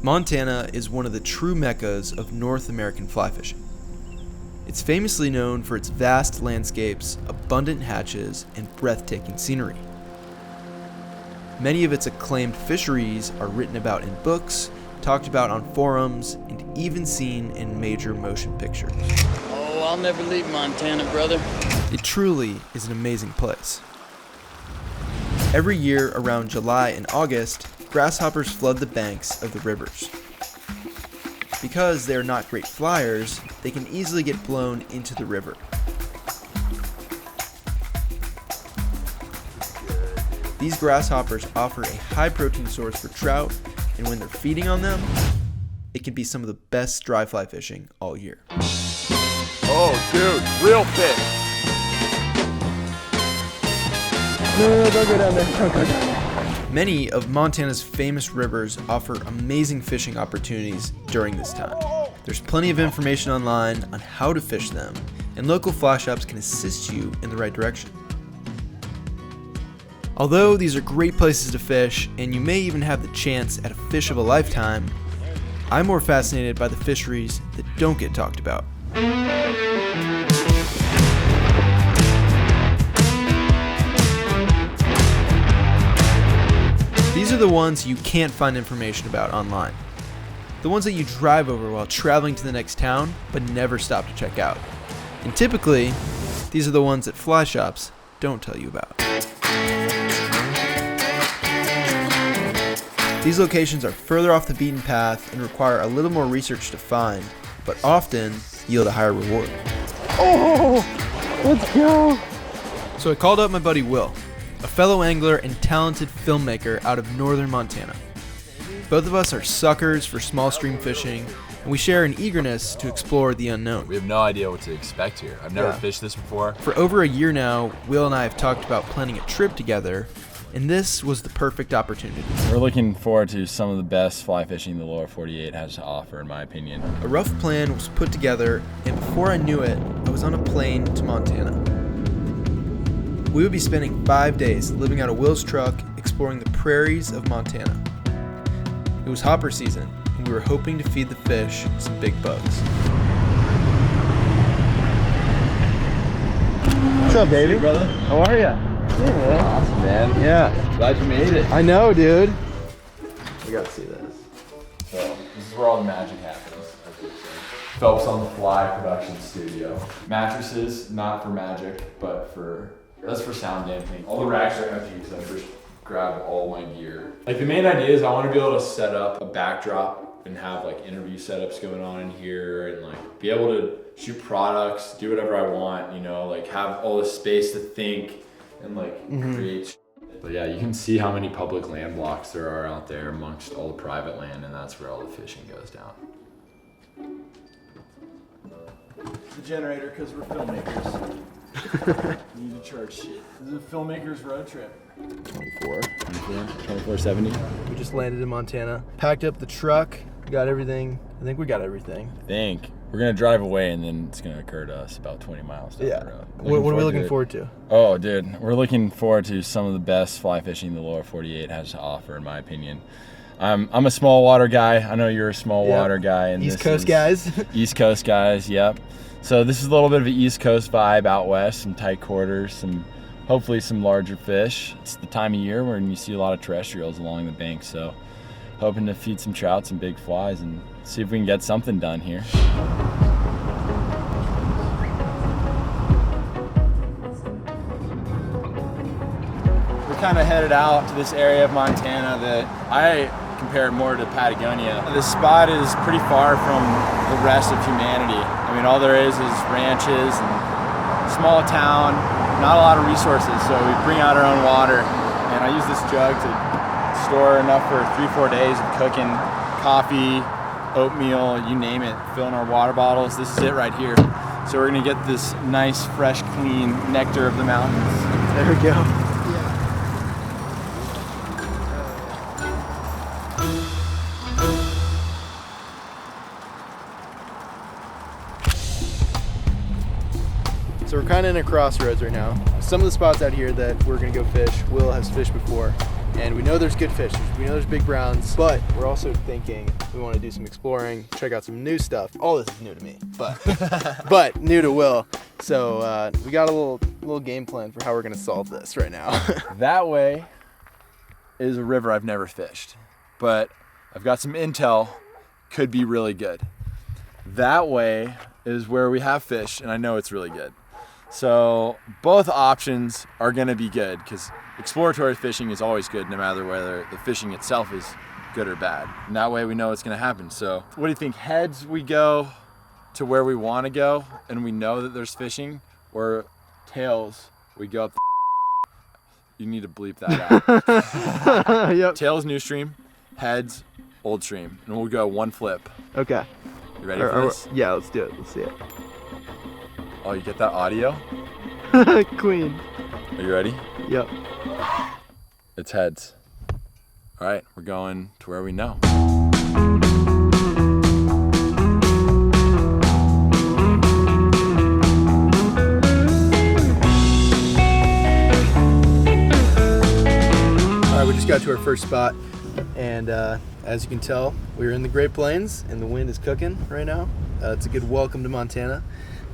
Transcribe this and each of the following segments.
Montana is one of the true meccas of North American fly fishing. It's famously known for its vast landscapes, abundant hatches, and breathtaking scenery. Many of its acclaimed fisheries are written about in books, talked about on forums, and even seen in major motion pictures. Oh, I'll never leave Montana, brother. It truly is an amazing place. Every year around July and August, grasshoppers flood the banks of the rivers. Because they are not great flyers, they can easily get blown into the river. These grasshoppers offer a high protein source for trout, and when they're feeding on them, it can be some of the best dry fly fishing all year. Oh, dude, real fish. No, don't go down there. Don't go down there. Many of Montana's famous rivers offer amazing fishing opportunities during this time. There's plenty of information online on how to fish them, and local fly shops can assist you in the right direction. Although these are great places to fish, and you may even have the chance at a fish of a lifetime, I'm more fascinated by the fisheries that don't get talked about. These are the ones you can't find information about online. The ones that you drive over while traveling to the next town, but never stop to check out. And typically, these are the ones that fly shops don't tell you about. These locations are further off the beaten path and require a little more research to find, but often yield a higher reward. Oh, let's go. So I called up my buddy Will, a fellow angler and talented filmmaker out of northern Montana. Both of us are suckers for small stream fishing, and we share an eagerness to explore the unknown. We have no idea what to expect here. I've never fished this before. For over a year now, Will and I have talked about planning a trip together, and this was the perfect opportunity. We're looking forward to some of the best fly fishing the lower 48 has to offer, in my opinion. A rough plan was put together, and before I knew it, I was on a plane to Montana. We would be spending 5 days living out of Will's truck, exploring the prairies of Montana. It was hopper season, and we were hoping to feed the fish some big bugs. What's up, baby? Hey, brother. How are ya? Hey, man. Awesome, man. Yeah. Glad you made it. I know, dude. We got to see this. So, this is where all the magic happens. Phelps on the Fly production studio. Mattresses, not for magic, but that's for sound dampening. All the racks are empty because I first grabbed all my gear. Like, the main idea is I want to be able to set up a backdrop and have like interview setups going on in here and like be able to shoot products, do whatever I want, you know, like have all this space to think and like create. But yeah, you can see how many public land blocks there are out there amongst all the private land, and that's where all the fishing goes down. The generator, because we're filmmakers. Need to charge shit. This is a filmmaker's road trip. 2470. We just landed in Montana, packed up the truck, got everything. I think we got everything. We're gonna drive away, and then it's gonna occur to us about 20 miles down the road. What are we looking forward to? Oh, dude, we're looking forward to some of the best fly fishing the lower 48 has to offer, in my opinion. I'm a small water guy. I know you're a small water guy. And East Coast guys. East Coast guys, yep. So this is a little bit of an East Coast vibe out west, some tight quarters, hopefully some larger fish. It's the time of year when you see a lot of terrestrials along the bank, so hoping to feed some trout, some big flies, and see if we can get something done here. We're kind of headed out to this area of Montana that I compare more to Patagonia. This spot is pretty far from the rest of humanity. I mean, all there is ranches and small town, not a lot of resources, so we bring out our own water. And I use this jug to store enough for 3-4 days of cooking coffee, oatmeal, you name it, filling our water bottles. This is it right here. So we're gonna get this nice, fresh, clean nectar of the mountains. There we go. So we're kind of in a crossroads right now. Some of the spots out here that we're gonna go fish, Will has fished before. and we know there's good fish. We know there's big browns, but we're also thinking we want to do some exploring, check out some new stuff. All this is new to me, but but new to Will. So we got a little game plan for how we're gonna solve this right now. That way is a river I've never fished, but I've got some intel, could be really good. That way is where we have fish, and I know it's really good. So both options are gonna be good, because exploratory fishing is always good, no matter whether the fishing itself is good or bad. And that way we know what's gonna happen. So what do you think? Heads, we go to where we wanna go, and we know that there's fishing, or tails, we go up the You need to bleep that out. Yep. Tails, new stream. Heads, old stream. And we'll go one flip. Okay. You ready for this? Yeah, let's do it. Let's see it. Oh, you get that audio? Queen. Are you ready? Yep. It's heads. All right, we're going to where we know. All right, we just got to our first spot, and as you can tell, we're in the Great Plains, and the wind is cooking right now. It's a good welcome to Montana,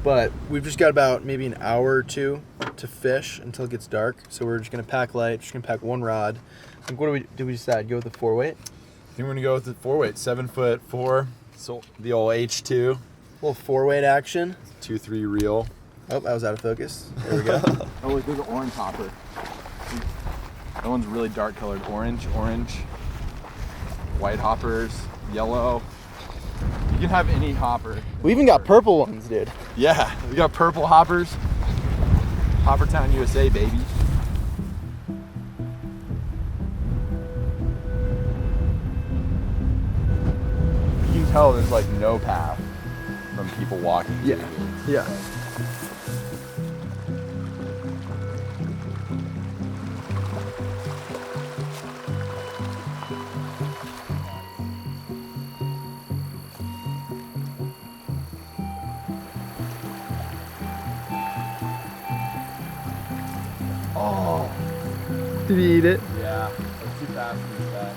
but we've just got about maybe an hour or two to fish until it gets dark. So we're just gonna pack light, just gonna pack one rod. I think, what do we decide? Go with the 4-weight? I think we're gonna go with the 4-weight, 7'4", so the old H2, A little 4-weight action. 2-3 reel. Oh, I was out of focus. There we go. Oh, look, there's an orange hopper. That one's really dark colored, orange, white hoppers, yellow. You can have any hopper. We even got purple ones, dude. Yeah, we got purple hoppers. Hoppertown, USA, baby. You can tell there's like no path from people walking. Yeah. Yeah. Oh, Did he eat it? yeah. That's too fast for this guy.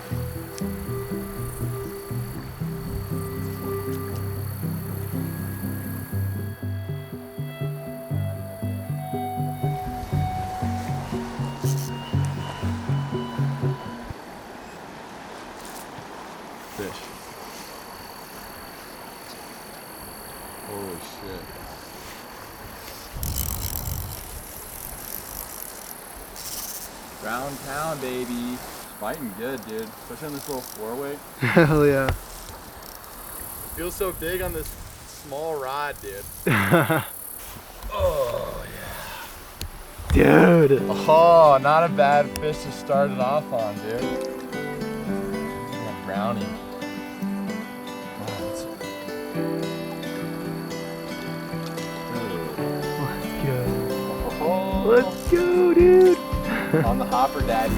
Fish. Holy shit. Round town, baby. Fighting good, dude. Especially on this little 4-weight. Hell yeah. It feels so big on this small rod, dude. Oh, yeah. Dude. Oh, not a bad fish to start it off on, dude. Yeah, brownie. Oh, Let's go, dude. on the hopper, daddy.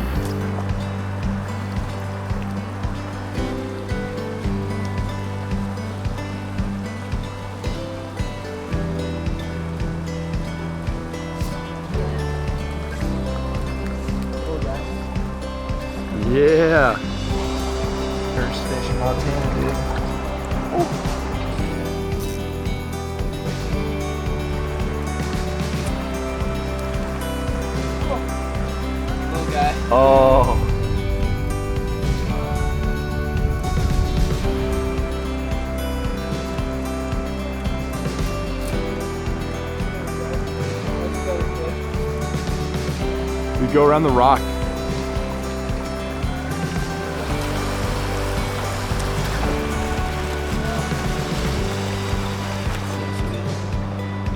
Yeah. First fish in Montana, dude. Little guy. Oh. We go around the rock.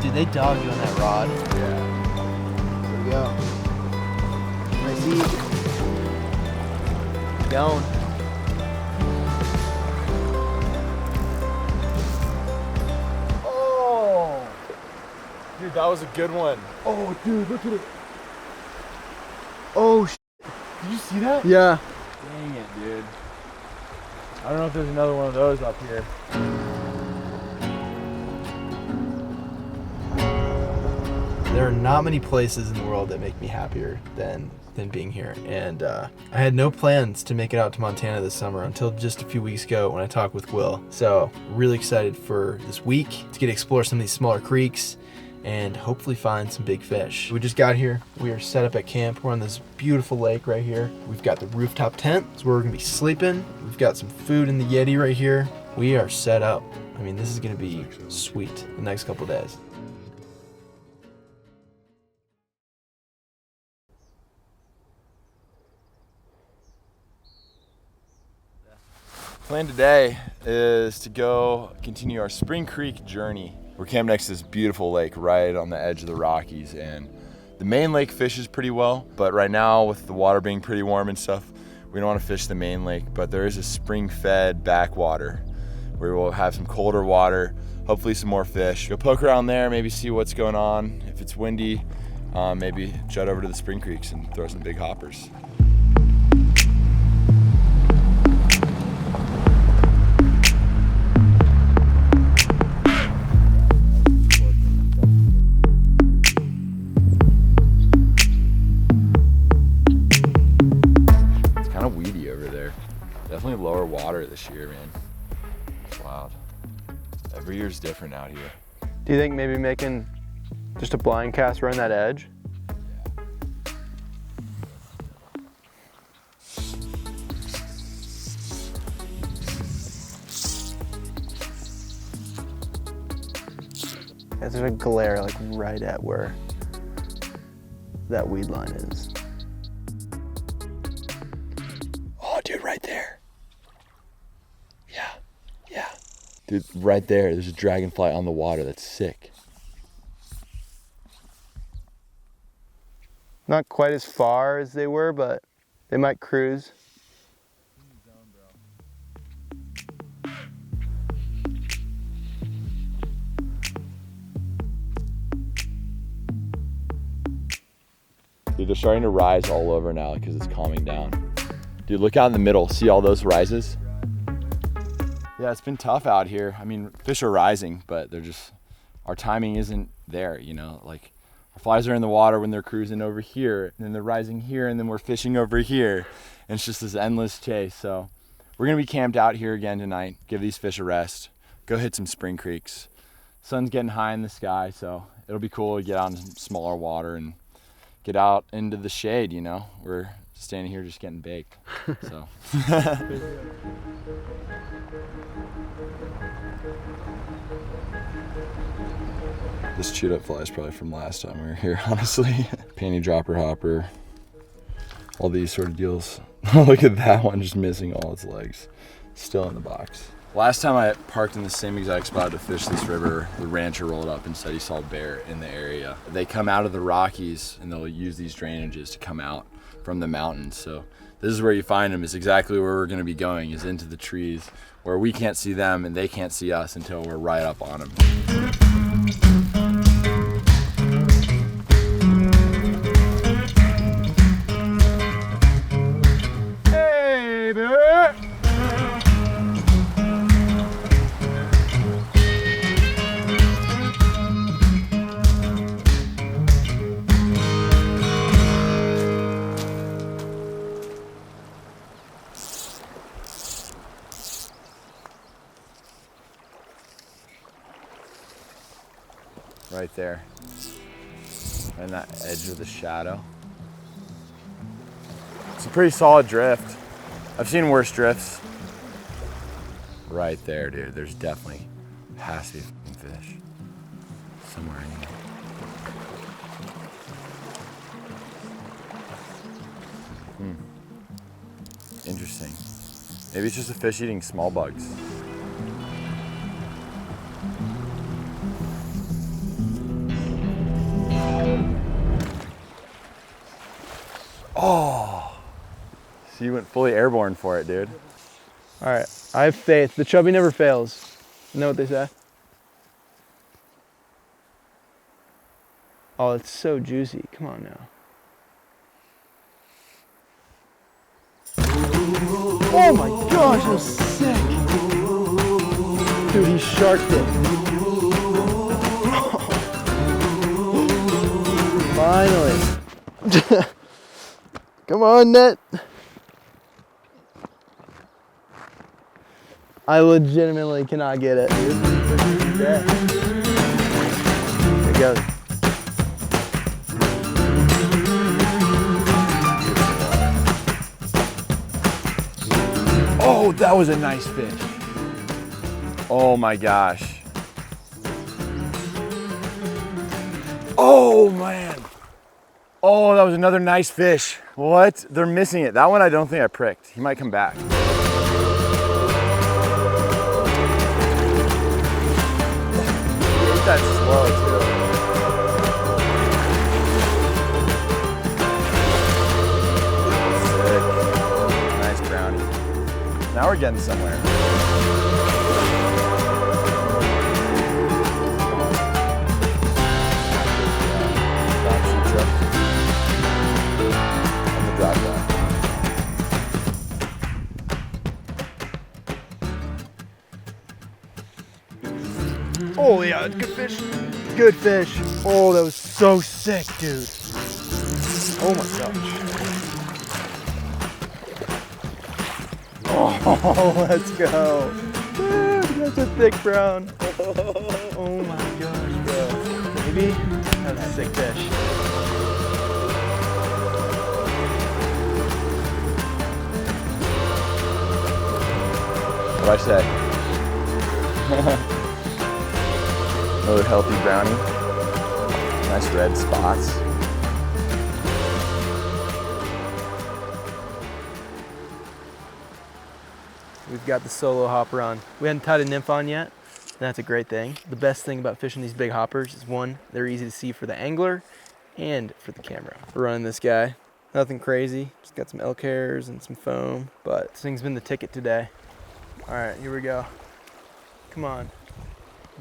Dude, they dogged you on that rod. Yeah. There we go. Nice eat. Going. Oh! Dude, that was a good one. Oh, dude, look at it. Oh, Did you see that? yeah. Dang it, dude. I don't know if there's another one of those up here. There are not many places in the world that make me happier than than being here. And I had no plans to make it out to Montana this summer until just a few weeks ago when I talked with Will. So really excited for this week to get to explore some of these smaller creeks and hopefully find some big fish. We just got here. We are set up at camp. We're on this beautiful lake right here. We've got the rooftop tent. It's where we're gonna be sleeping. We've got some food in the Yeti right here. We are set up. I mean, this is gonna be sweet the next couple days. Plan today is to go continue our Spring Creek journey. We're camped next to this beautiful lake right on the edge of the Rockies, and the main lake fishes pretty well, but right now with the water being pretty warm and stuff, we don't want to fish the main lake, but there is a spring-fed backwater where we'll have some colder water, hopefully some more fish. Go poke around there, maybe see what's going on. If it's windy, maybe jut over to the Spring Creeks and throw some big hoppers. Definitely lower water this year, man. It's wild. Every year's different out here. Do you think maybe making just a blind cast around that edge? Yeah, there's a glare like right at where that weed line is. Oh, dude, right there. Yeah. Dude, right there, there's a dragonfly on the water. That's sick. Not quite as far as they were, but they might cruise. Dude, they're starting to rise all over now because it's calming down. Dude, look out in the middle. See all those rises? Yeah, it's been tough out here. I mean, fish are rising, but they're just, our timing isn't there, you know? Like, our flies are in the water when they're cruising over here, and then they're rising here, and then we're fishing over here. And it's just this endless chase. So we're gonna be camped out here again tonight, give these fish a rest, go hit some spring creeks. Sun's getting high in the sky, so it'll be cool to get out in some smaller water and get out into the shade, you know? We're standing here just getting baked, so. This chewed up fly is probably from last time we were here, honestly. Panty dropper hopper, all these sort of deals. Look at that one just missing all its legs. Still in the box. Last time I parked in the same exact spot to fish this river, the rancher rolled up and said he saw bear in the area. They come out of the Rockies and they'll use these drainages to come out from the mountains. So this is where you find them, is exactly where we're gonna be going, is into the trees where we can't see them and they can't see us until we're right up on them. Hey, bear! Right there, and that edge of the shadow. It's a pretty solid drift. I've seen worse drifts. Right there, dude. There's definitely has to be a fish somewhere in here. Interesting. Maybe it's just a fish eating small bugs. Oh, so you went fully airborne for it, dude. All right, I have faith. The chubby never fails. You know what they say? Oh, it's so juicy. Come on now. Oh my gosh, that was sick. Dude, he sharked it. Finally. Come on, net. I legitimately cannot get it. There it goes. Oh, that was a nice fish. Oh my gosh. Oh man. Oh, that was another nice fish. What? They're missing it. That one I don't think I pricked. He might come back. That's slow too. Sick. Nice brownie. Now we're getting somewhere. On the drop down. Oh yeah, good fish. Good fish. Oh, that was so sick, dude. Oh my gosh. Oh, let's go. Dude, that's a thick brown. Oh my gosh, bro. Maybe that's a sick fish. What'd I say? Another healthy brownie. Nice red spots. We've got the solo hopper on. We hadn't tied a nymph on yet. That's a great thing. The best thing about fishing these big hoppers is one, they're easy to see for the angler and for the camera. We're running this guy. Nothing crazy. Just got some elk hairs and some foam, but this thing's been the ticket today. All right, here we go. Come on.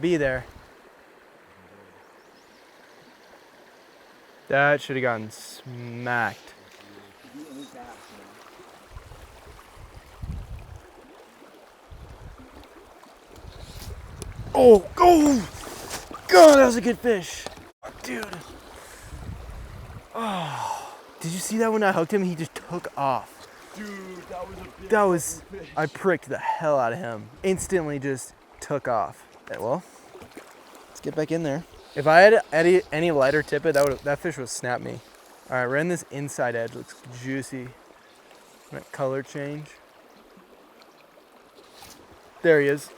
Be there. That should have gotten smacked. Oh, oh! God, that was a good fish. Dude. Oh. Did you see that when I hooked him? He just took off. Dude, that was a big fish. I pricked the hell out of him. Instantly just took off. Okay, well, let's get back in there. If I had any lighter tippet, that fish would snap me. All right, we're in this inside edge. Looks juicy. That color change. There he is.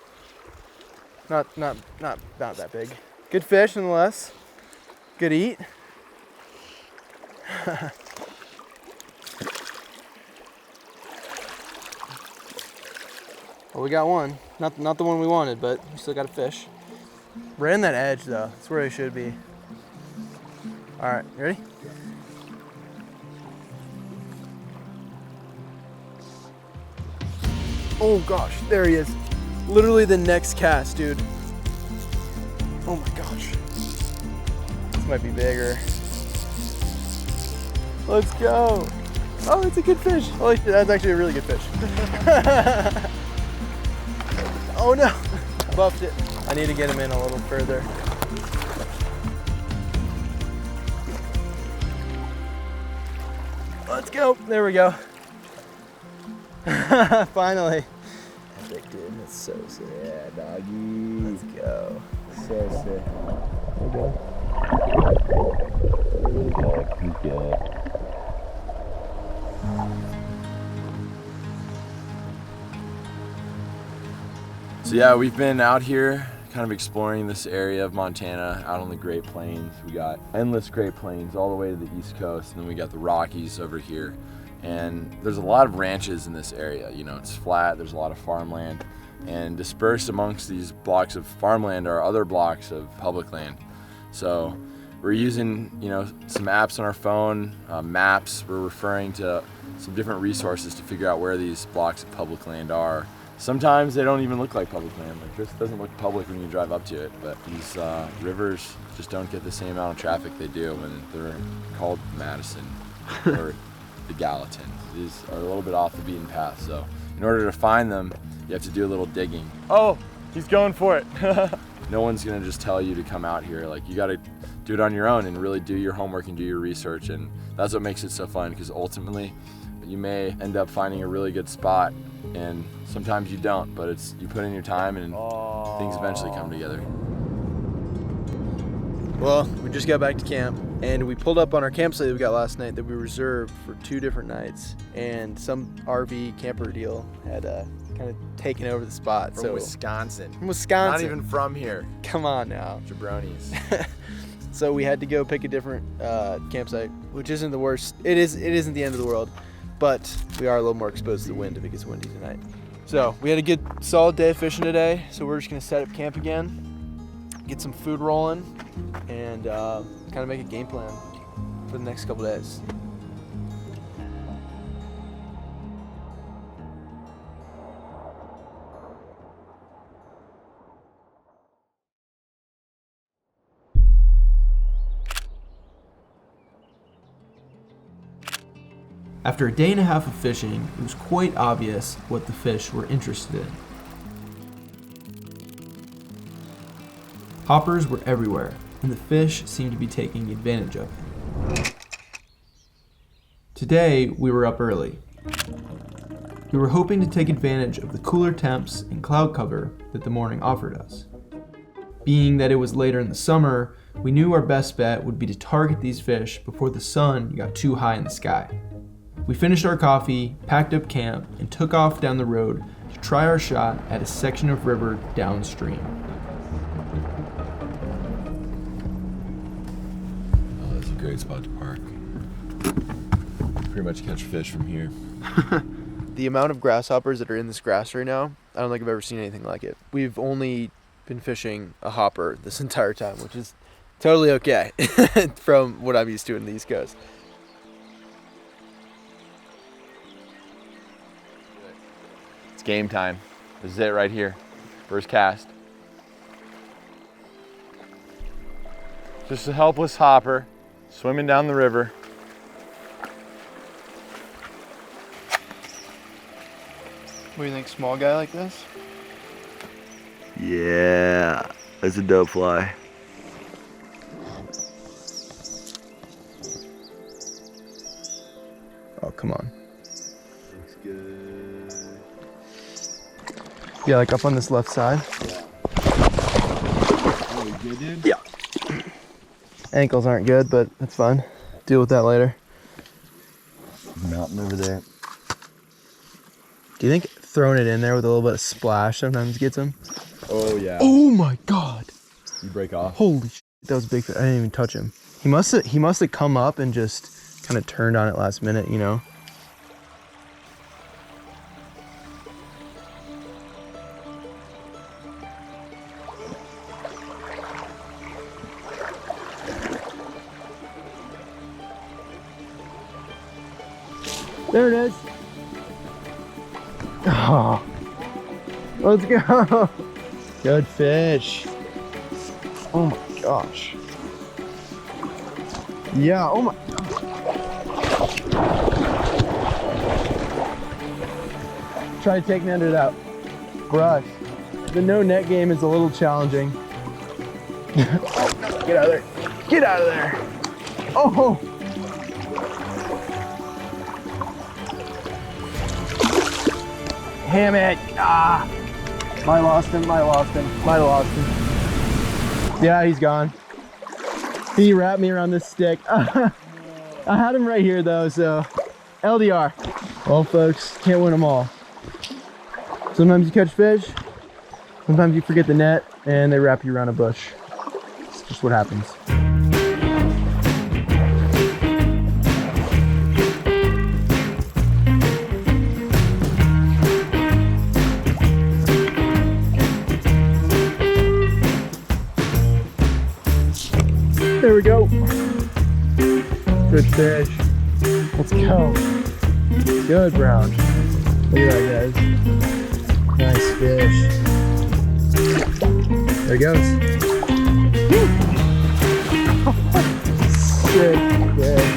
Not that big. Good fish nonetheless. Good eat. Well, we got one. Not the one we wanted, but we still got a fish. We're in that edge though. That's where we should be. All right, you ready? Oh gosh, there he is. Literally the next cast, dude. Oh my gosh. This might be bigger. Let's go. Oh, it's a good fish. Holy shit, that's actually a really good fish. Oh no, buffed it. I need to get him in a little further. Let's go. There we go. Finally. Epic, dude. That's so sick. Yeah, doggy. Let's go. So sick. Okay. Good. So yeah, we've been out here kind of exploring this area of Montana, out on the Great Plains. We got endless Great Plains all the way to the East Coast, and then we got the Rockies over here. And there's a lot of ranches in this area. You know, it's flat, there's a lot of farmland, and dispersed amongst these blocks of farmland are other blocks of public land. So we're using, you know, some apps on our phone, maps. We're referring to some different resources to figure out where these blocks of public land are. Sometimes they don't even look like public land. Like this doesn't look public when you drive up to it, but these rivers just don't get the same amount of traffic they do when they're called Madison or the Gallatin. These are a little bit off the beaten path, so in order to find them, you have to do a little digging. Oh, he's going for it. no one's gonna just tell you to come out here. Like, you gotta do it on your own and really do your homework and do your research, and that's what makes it so fun, because ultimately you may end up finding a really good spot, and sometimes you don't, but it's you put in your time and things eventually come together. Well, we just got back to camp and we pulled up on our campsite that we got last night that we reserved for 2 different nights, and some RV camper deal had kind of taken over the spot. From Wisconsin. From Wisconsin. Not even from here. Come on now. Jabronis. So we had to go pick a different campsite, which isn't the worst. It isn't the end of the world, but we are a little more exposed to the wind if it gets windy tonight. So we had a good solid day of fishing today, so we're just gonna set up camp again, get some food rolling, and kind of make a game plan for the next couple days. After a day and a half of fishing, it was quite obvious what the fish were interested in. Hoppers were everywhere, and the fish seemed to be taking advantage of them. Today, we were up early. We were hoping to take advantage of the cooler temps and cloud cover that the morning offered us. Being that it was later in the summer, we knew our best bet would be to target these fish before the sun got too high in the sky. We finished our coffee, packed up camp, and took off down the road to try our shot at a section of river downstream. Oh, that's a great spot to park. Pretty much catch fish from here. The amount of grasshoppers that are in this grass right now, I don't think I've ever seen anything like it. We've only been fishing a hopper this entire time, which is totally okay from what I'm used to in the East Coast. It's game time. This is it right here. First cast. Just a helpless hopper swimming down the river. What do you think, small guy like this? Yeah, that's a dope fly. Oh, come on. Looks good. Yeah, like up on this left side. Oh, you good, dude? Yeah. Ankles aren't good, but that's fine. Deal with that later. Mountain over there. Do you think throwing it in there with a little bit of splash sometimes gets him? Oh yeah. Oh my God. You break off. Holy shit, that was a big fish. I didn't even touch him. He must have come up and just kind of turned on it last minute, you know? There it is. Oh, let's go. Good fish. Oh my gosh. Yeah, oh my. Try to take me under that brush. The no net game is a little challenging. Get out of there. Get out of there. Oh. Damn it. Ah. Might lost him. Yeah, he's gone. He wrapped me around this stick. I had him right here though, so LDR. Well, folks, can't win them all. Sometimes you catch fish, sometimes you forget the net, and they wrap you around a bush. It's just what happens. There we go. Good fish. Let's go. Good brown. Look at that, guys. Nice fish. There he goes. Sick fish.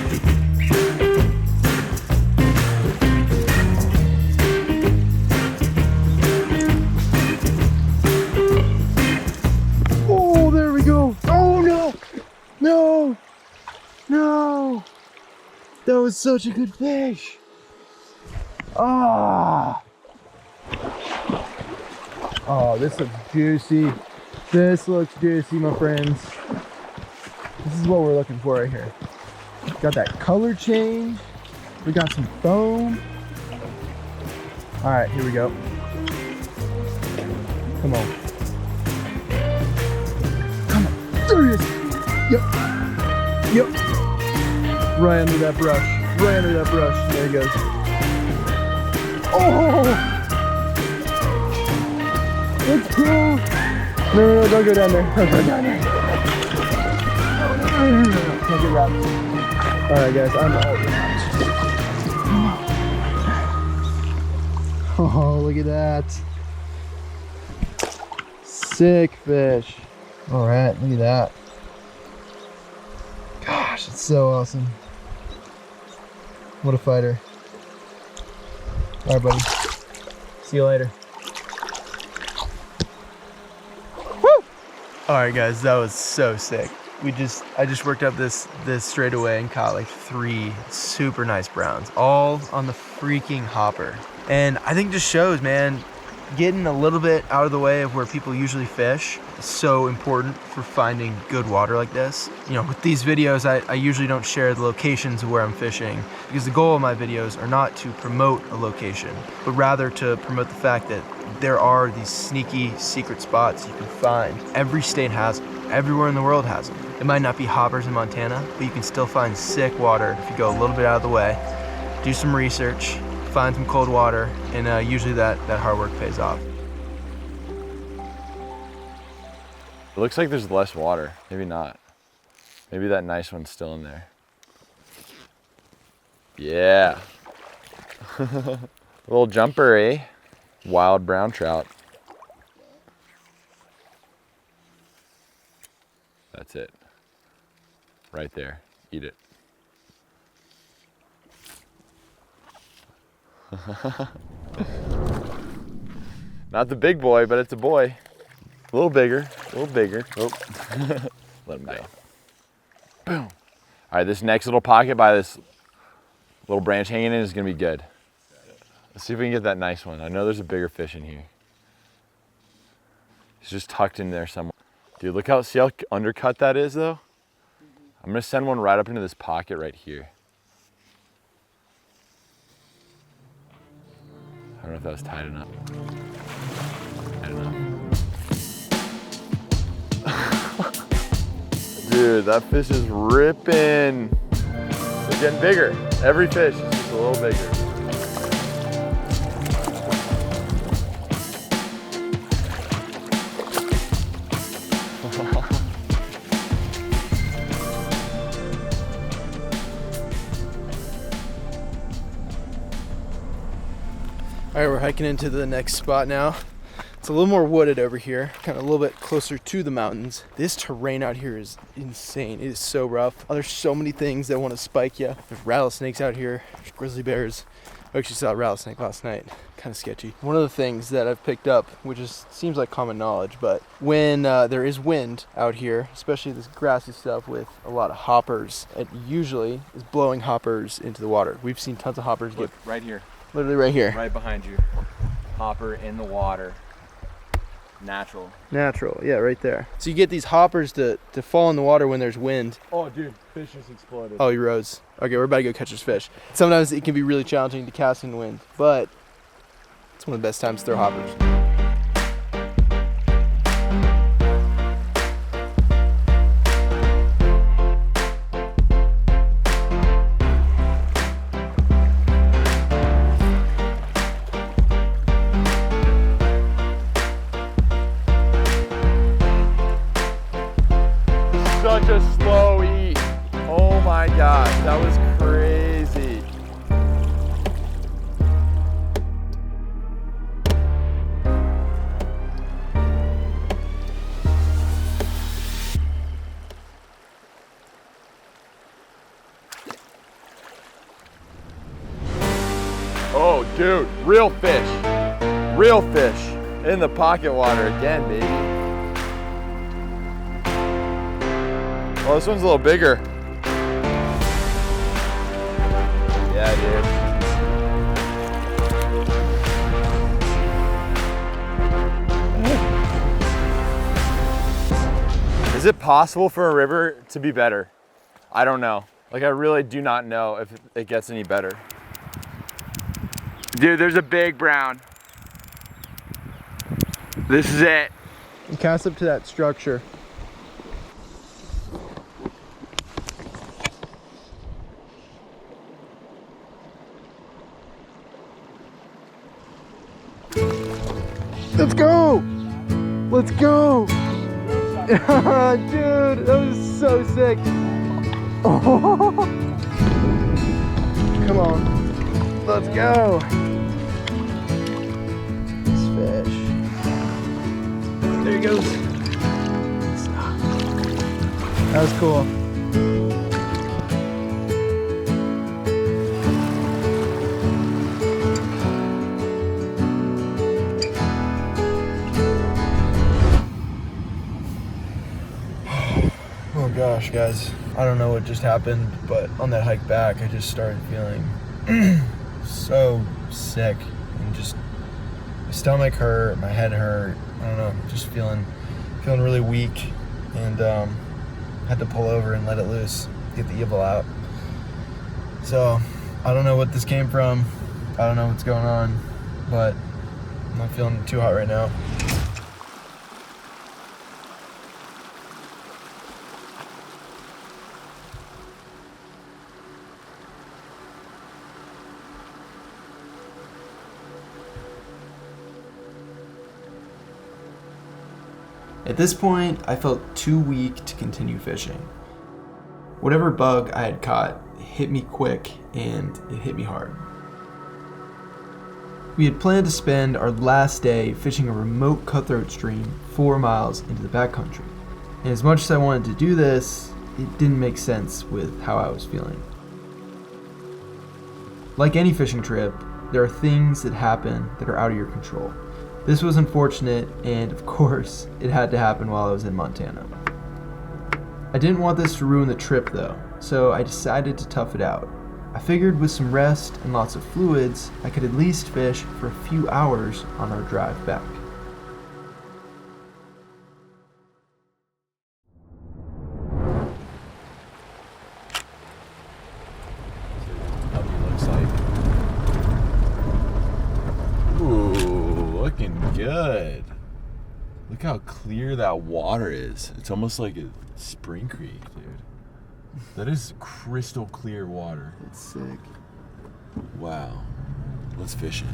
That was such a good fish. Ah. Oh, this looks juicy. This looks juicy, my friends. This is what we're looking for right here. Got that color change. We got some foam. All right, here we go. Come on. Come on. There he is. Yep. Yep. Right under that brush. Right under that brush. There he goes. Oh! Let's go! No, don't go down there. Don't go down there. No. Can't get wrapped. Alright, guys, I'm all wrapped. Oh, look at that. Sick fish. Alright, look at that. Gosh, it's so awesome. What a fighter. Alright, buddy. See you later. Woo! Alright guys, that was so sick. I just worked up this straightaway and caught like 3 super nice browns, all on the freaking hopper. And I think just shows, man, getting a little bit out of the way of where people usually fish is so important for finding good water like this. You know, with these videos, I usually don't share the locations of where I'm fishing, because the goal of my videos are not to promote a location, but rather to promote the fact that there are these sneaky secret spots you can find. Every state has them. Everywhere in the world has them. It might not be hoppers in Montana, but you can still find sick water if you go a little bit out of the way, do some research, find some cold water, and usually that hard work pays off. It looks like there's less water. Maybe not. Maybe that nice one's still in there. Yeah. Little jumper, eh? Wild brown trout. That's it. Right there. Eat it. Not the big boy, but it's a boy. A little bigger, a little bigger. Oh. Let him go. Boom. All right, this next little pocket by this little branch hanging in is gonna be good. Let's see if we can get that nice one. I know there's a bigger fish in here. He's just tucked in there somewhere. Dude, see how undercut that is though? I'm gonna send one right up into this pocket right here. I don't know if that was tight enough. Tight enough. Dude, that fish is ripping. It's getting bigger. Every fish is just a little bigger. All right, we're hiking into the next spot now. It's a little more wooded over here, kind of a little bit closer to the mountains. This terrain out here is insane. It is so rough. There's so many things that want to spike you. There's rattlesnakes out here, there's grizzly bears. I actually saw a rattlesnake last night, kind of sketchy. One of the things that I've picked up, which seems like common knowledge, but when there is wind out here, especially this grassy stuff with a lot of hoppers, it usually is blowing hoppers into the water. We've seen tons of hoppers get Right here. literally right here. Right behind you. Hopper in the water. Natural. Natural, yeah, right there. So you get these hoppers to fall in the water when there's wind. Oh, dude, fish just exploded. Oh, he rose. Okay, we're about to go catch this fish. Sometimes it can be really challenging to cast in the wind, but it's one of the best times to throw hoppers. Such a slow eat. Oh my gosh, that was crazy. Oh dude, real fish. Real fish in the pocket water again, baby. Oh, this one's a little bigger. Yeah, dude. Is it possible for a river to be better? I don't know. Like, I really do not know if it gets any better. Dude, there's a big brown. This is it. Cast up to that structure. Let's go! Let's go! Dude, that was so sick. Oh. Come on. Let's go. This fish. There he goes. Stop. That was cool. Oh gosh, guys. I don't know what just happened, but on that hike back, I just started feeling so sick and just my stomach hurt, my head hurt. I don't know, just feeling really weak, and had to pull over and let it loose, get the evil out. So I don't know what this came from. I don't know what's going on, but I'm not feeling too hot right now. At this point, I felt too weak to continue fishing. Whatever bug I had caught hit me quick, and it hit me hard. We had planned to spend our last day fishing a remote cutthroat stream 4 miles into the backcountry. And as much as I wanted to do this, it didn't make sense with how I was feeling. Like any fishing trip, there are things that happen that are out of your control. This was unfortunate, and of course, it had to happen while I was in Montana. I didn't want this to ruin the trip though, so I decided to tough it out. I figured with some rest and lots of fluids, I could at least fish for a few hours on our drive back. Looks like. Ooh, looking good. Look how clear that water is. It's almost like a spring creek, dude. That is crystal clear water. It's sick. Wow. Let's fish it.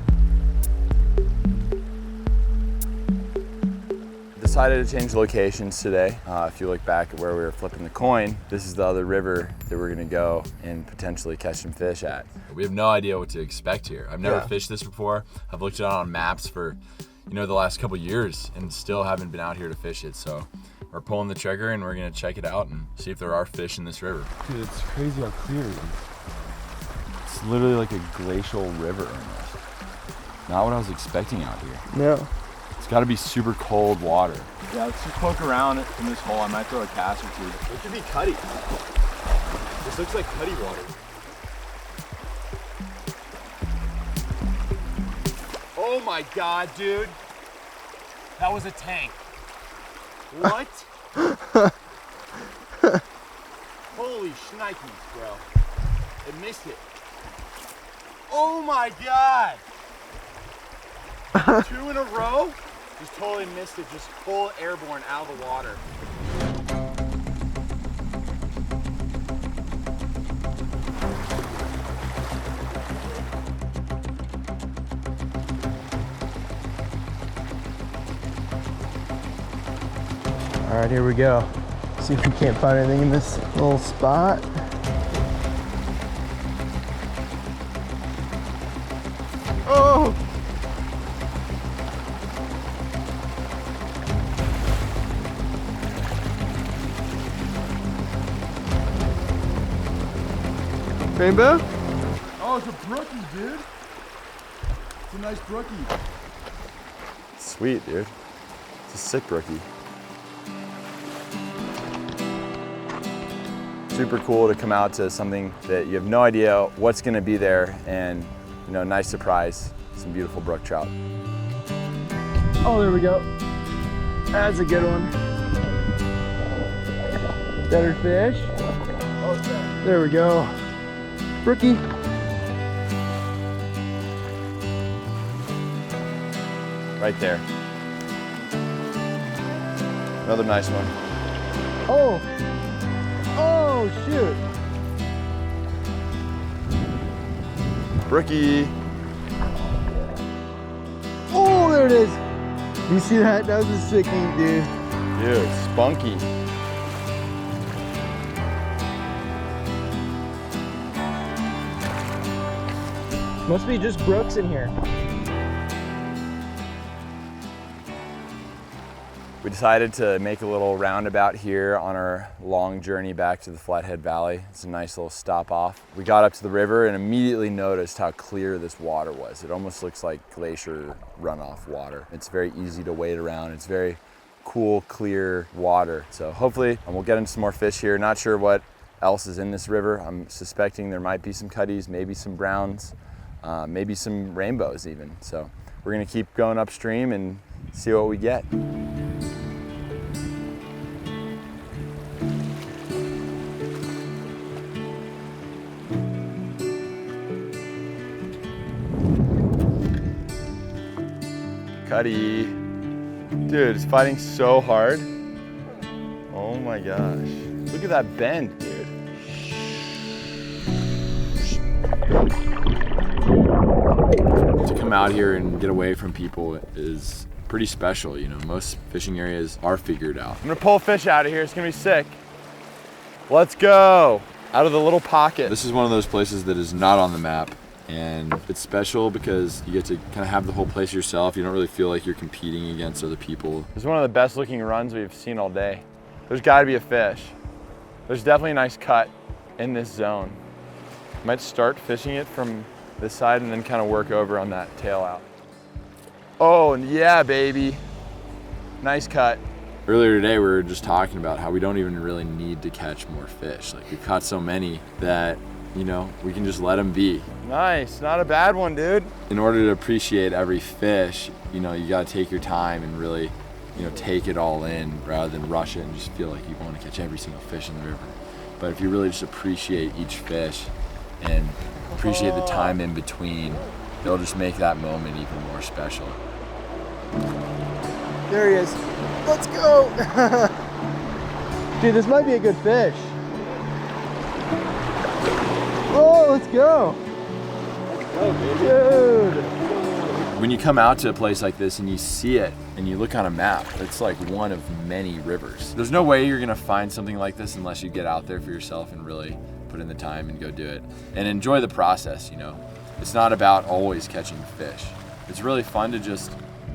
Decided to change locations today. If you look back at where we were flipping the coin, this is the other river that we're gonna go and potentially catch some fish at. We have no idea what to expect here. I've never fished this before. I've looked it out on maps for, the last couple years and still haven't been out here to fish it. So we're pulling the trigger and we're gonna check it out and see if there are fish in this river. Dude, it's crazy how clear it is. It's literally like a glacial river almost. Not what I was expecting out here. No. It's gotta be super cold water. Yeah, let's just poke around in this hole. I might throw a cast or two. It could be cutty. This looks like cutty water. Oh my God, dude. That was a tank. What? Holy shnikes, bro. It missed it. Oh my God. 2 in a row? Just totally missed it. Just full airborne out of the water. All right, here we go. See if we can't find anything in this little spot. Oh! Rainbow? Oh, it's a brookie, dude. It's a nice brookie. Sweet, dude. It's a sick brookie. super cool to come out to something that you have no idea what's gonna be there, and nice surprise, some beautiful brook trout. Oh, there we go. That's a good one. Better fish. There we go. Brookie. Right there. Another nice one. Oh! Oh, shoot! Brookie. Oh, there it is! You see that? That was a sick ink, dude. Dude, spunky. Must be just brooks in here. We decided to make a little roundabout here on our long journey back to the Flathead Valley. It's a nice little stop off. We got up to the river and immediately noticed how clear this water was. It almost looks like glacier runoff water. It's very easy to wade around. It's very cool, clear water. So hopefully we'll get into some more fish here. Not sure what else is in this river. I'm suspecting there might be some cutties, maybe some browns, maybe some rainbows even. So we're gonna keep going upstream and see what we get. Cutty. Dude, it's fighting so hard. Oh my gosh. Look at that bend, dude. To come out here and get away from people is pretty special. Most fishing areas are figured out. I'm gonna pull a fish out of here. It's gonna be sick. Let's go. Out of the little pocket. This is one of those places that is not on the map. And it's special because you get to kind of have the whole place yourself. You don't really feel like you're competing against other people. It's one of the best looking runs we've seen all day. There's gotta be a fish. There's definitely a nice cut in this zone. Might start fishing it from this side and then kind of work over on that tail out. Oh, yeah, baby. Nice cut. Earlier today, we were just talking about how we don't even really need to catch more fish. Like, we've caught so many that we can just let them be. Nice, not a bad one, dude. In order to appreciate every fish, you gotta take your time and really, take it all in rather than rush it and just feel like you want to catch every single fish in the river. But if you really just appreciate each fish and appreciate the time in between, it'll just make that moment even more special. There he is. Let's go! Dude, this might be a good fish. Oh, let's go. Let's go, baby. Dude. When you come out to a place like this and you see it and you look on a map, it's like one of many rivers. There's no way you're gonna find something like this unless you get out there for yourself and really put in the time and go do it. And enjoy the process, It's not about always catching fish. It's really fun to just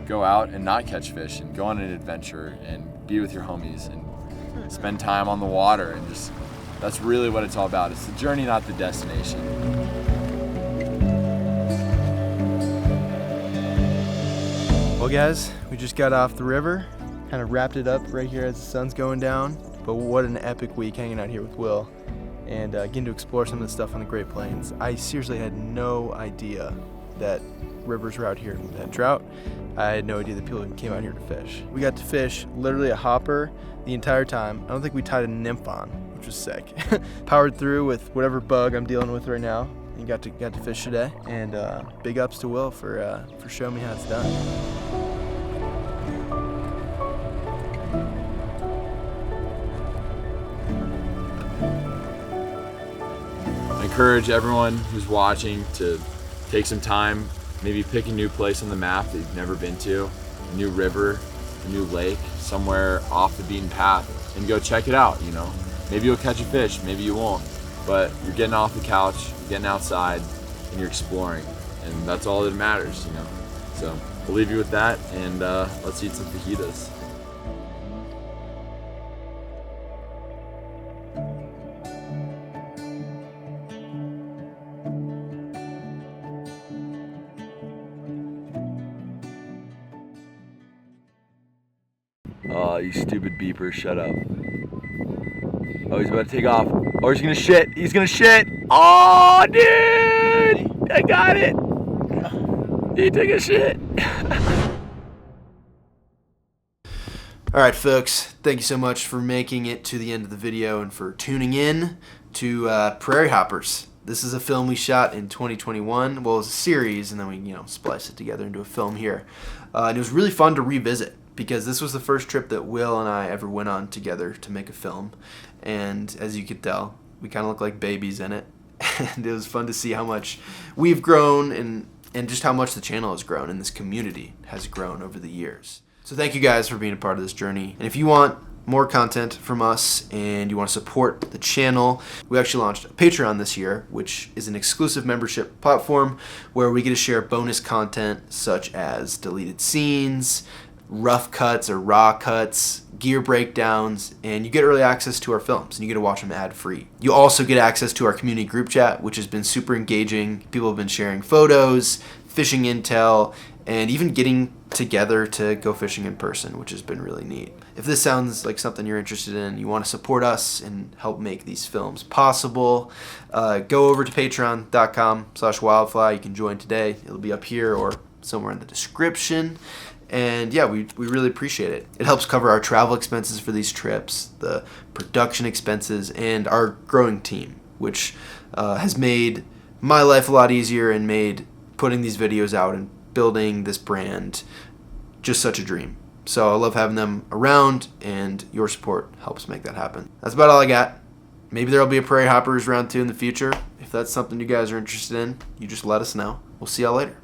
go out and not catch fish and go on an adventure and be with your homies and spend time on the water and just, that's really what it's all about. It's the journey, not the destination. Well guys, we just got off the river, kind of wrapped it up right here as the sun's going down, but what an epic week hanging out here with Will and getting to explore some of the stuff on the Great Plains. I seriously had no idea that rivers were out here and had trout. I had no idea that people came out here to fish. We got to fish literally a hopper the entire time. I don't think we tied a nymph on, which was sick. Powered through with whatever bug I'm dealing with right now and got to fish today. And big ups to Will for showing me how it's done. I encourage everyone who's watching to take some time, maybe pick a new place on the map that you've never been to, a new river, a new lake, somewhere off the beaten path, and go check it out, Maybe you'll catch a fish, maybe you won't, but you're getting off the couch, you're getting outside, and you're exploring, and that's all that matters, So we'll leave you with that, and let's eat some fajitas. Oh, you stupid beeper, shut up. Oh, he's about to take off. Or he's gonna shit. He's gonna shit. Oh, dude! I got it. He took a shit. All right, folks, thank you so much for making it to the end of the video and for tuning in to Prairie Hoppers. This is a film we shot in 2021. Well, it was a series, and then we, spliced it together into a film here. And it was really fun to revisit because this was the first trip that Will and I ever went on together to make a film. And as you could tell, we kind of look like babies in it. And it was fun to see how much we've grown and just how much the channel has grown and this community has grown over the years. So thank you guys for being a part of this journey. And if you want more content from us and you want to support the channel, we actually launched a Patreon this year, which is an exclusive membership platform where we get to share bonus content such as deleted scenes, rough cuts or raw cuts, gear breakdowns, and you get early access to our films and you get to watch them ad-free. You also get access to our community group chat, which has been super engaging. People have been sharing photos, fishing intel, and even getting together to go fishing in person, which has been really neat. If this sounds like something you're interested in, you want to support us and help make these films possible, go over to patreon.com/wildfly. You can join today. It'll be up here or somewhere in the description. And yeah, we really appreciate it. It helps cover our travel expenses for these trips, the production expenses, and our growing team, which has made my life a lot easier and made putting these videos out and building this brand just such a dream. So I love having them around, and your support helps make that happen. That's about all I got. Maybe there'll be a Prairie Hoppers round 2 in the future. If that's something you guys are interested in, you just let us know. We'll see y'all later.